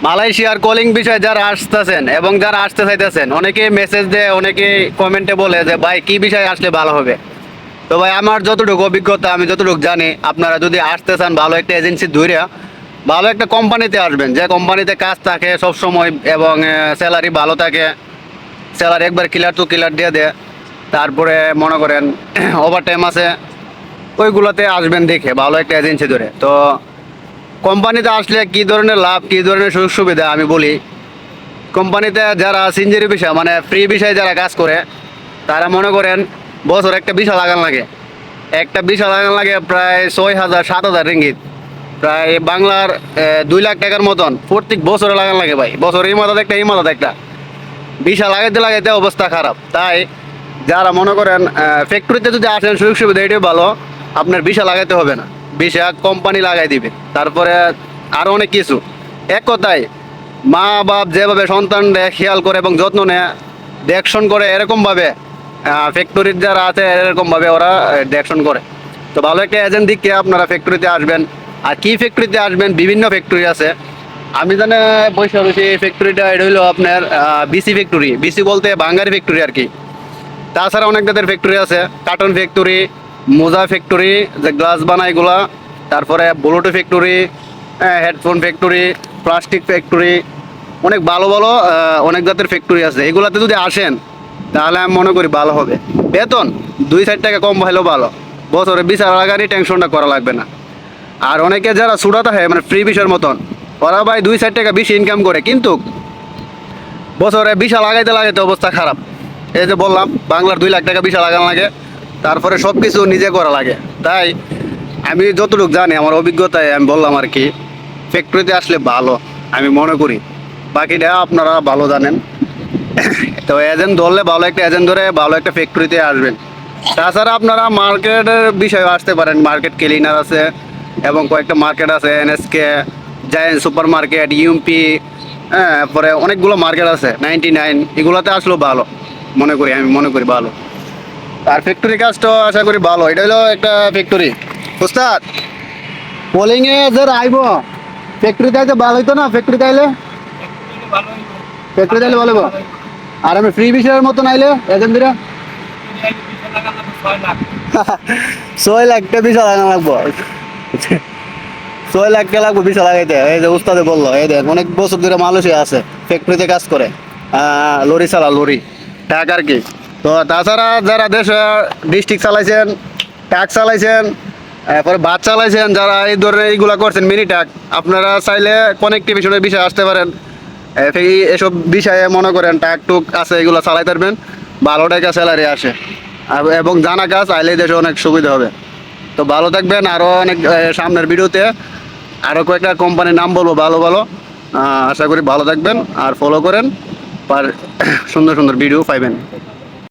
মালয়েশিয়ার কলিং বিষয়ে যারা আসতেছেন এবং যারা আসতে চাইতেছেন, অনেকে মেসেজ দেয়, অনেকে কমেন্টে বলে যে ভাই কি বিষয়ে আসলে ভালো হবে। তো ভাই আমার যতটুকু অভিজ্ঞতা, আমি যতটুকু জানি, আপনারা যদি আসতে চান ভালো একটা এজেন্সি ধরে ভালো একটা কোম্পানিতে আসবেন, যে কোম্পানিতে কাজ থাকে সব সময় এবং স্যালারি ভালো থাকে। স্যালারি একবার ক্লিয়ার টু ক্লিয়ার দিয়ে দেয়। তারপরে মনে করেন ওভার টাইম আছে, ওইগুলোতে আসবেন দেখে ভালো একটা এজেন্সি ধরে। তো কোম্পানিতে আসলে কী ধরনের লাভ, কী ধরনের সুযোগ সুবিধা আমি বলি। কোম্পানিতে যারা সিঞ্জারি বিষয় মানে ফ্রি বিষয়ে যারা কাজ করে, তারা মনে করেন বছর একটা ভিসা লাগান লাগে। একটা ভিসা লাগান লাগে প্রায় 6,000 7,000 রিঙ্গিত, প্রায় বাংলার 2 লাখ টাকার মতন প্রত্যেক বছরে লাগান লাগে ভাই। বছর এই মাথাতে একটা এই মাথাতে একটা ভিসা লাগাইতে লাগাইতে অবস্থা খারাপ। তাই যারা মনে করেন ফ্যাক্টরিতে যদি আসেন, সুযোগ সুবিধা এটাই ভালো, আপনার ভিসা লাগাইতে হবে না, ভিসা কোম্পানি লাগাই দিবে। তারপরে আরও অনেক কিছু। এক কথায় মা বাপ যেভাবে সন্তান খেয়াল করে এবং যত্ন নেয়, দেখশন করে, এরকমভাবে ফ্যাক্টরির যারা আছে এরকমভাবে ওরা দেখশন করে। তো ভালো একটা এজেন্ট দিকে আপনারা ফ্যাক্টরিতে আসবেন। আর কি ফ্যাক্টরিতে আসবেন, বিভিন্ন ফ্যাক্টরি আছে। আমি জানি বৈশা বসে ফ্যাক্টরিটা এটা হইলো আপনার বিসি ফ্যাক্টরি। বিসি বলতে বাঙ্গারি ফ্যাক্টরি আর কি। তাছাড়া অনেক জাতের ফ্যাক্টরি আছে, কার্টন ফ্যাক্টরি, মোজা ফ্যাক্টরি, যে গ্লাস বানায় এগুলা, তারপরে Bluetooth factory, headphone factory, plastic factory, অনেক ভালো ভালো অনেক জাতের ফ্যাক্টরি আছে। এগুলাতে যদি আসেন তাহলে আমি মনে করি ভালো হবে। বেতন 2-4 টাকা কম হলেও ভালো, বছরে 20,000 টেনশনটা করা লাগবে না। আর অনেকে যারা সুরাতা হয় মানে ফ্রি বিষয়ের মতন, ওরা ভাই 2-4 টাকা বেশি ইনকাম করে, কিন্তু বছরে ভিসা লাগাইতে লাগাইতে অবস্থা খারাপ। এই যে বললাম বাংলার 2 লাখ টাকা ভিসা লাগানো লাগে, তারপরে সব কিছু নিজে করা লাগে। তাই আমি যতটুকু জানি, আমার অভিজ্ঞতায় আমি বললাম আর কি, ফ্যাক্টরিতে আসলে ভালো আমি মনে করি। বাকিটা আপনারা ভালো জানেন। তো এজেন্ট ধরলে ভালো একটা এজেন্ট ধরে ভালো একটা ফ্যাক্টরিতে আসবেন। তাছাড়া আপনারা মার্কেটের বিষয়ে আসতে পারেন, মার্কেট ক্লিনার আছে এবং কয়েকটা মার্কেট আছে, NSK, giant super market, UMP, হ্যাঁ, পরে অনেকগুলো মার্কেট আছে, 99, এগুলোতে আসলেও ভালো মনে করি, আমি মনে করি ভালো। আর ফ্যাক্টরি কাজটা আশা করি ভালো। এটা হলো একটা ফ্যাক্টরি। উস্তাদ পোলিংয়ে যারা আইব ফ্যাক্টরিতে আইতে ভালো হইতো না? ফ্যাক্টরিতে আইলে, ফ্যাক্টরিতে আইলে ভালো হইব। আর আমি ফ্রি বিষয়ের মতন আইলে এজেন্টরা 6 লাখ টাকা ভিসা লাগানো লাগবো। 6 লাখ টাকা লাগবো ভিসা লাগাইতে। এই যে উস্তাদে বললো, এই দেখ অনেক বছর ধরে মালয়েশিয়া আছে, ফ্যাক্টরিতে কাজ করে, লরি চালা, লরি ট্রাক আর কি। তো তাছাড়া যারা দেশে ডিস্ট্রিক্ট চালাইছেন, ট্রাক চালাইছেন, এরপরে বাস চালাইছেন, যারা এই ধরনের এইগুলা করছেন মিনি ট্রাক, আপনারা চাইলে কানেক্টিভিশনের বিষয়ে আসতে পারেন। এসব বিষয়ে মনে করেন ট্রাক টুক আছে, এগুলো চালাই পারবেন, ভালো টাকা স্যালারি আসে। এবং জানা কাজ আইলে দেশে অনেক সুবিধা হবে। তো ভালো থাকবেন। আরও অনেক সামনের ভিডিওতে আরও কয়েকটা কোম্পানির নাম বলবো ভালো ভালো। আশা করি ভালো থাকবেন আর ফলো করেন, আর সুন্দর সুন্দর ভিডিও পাইবেন।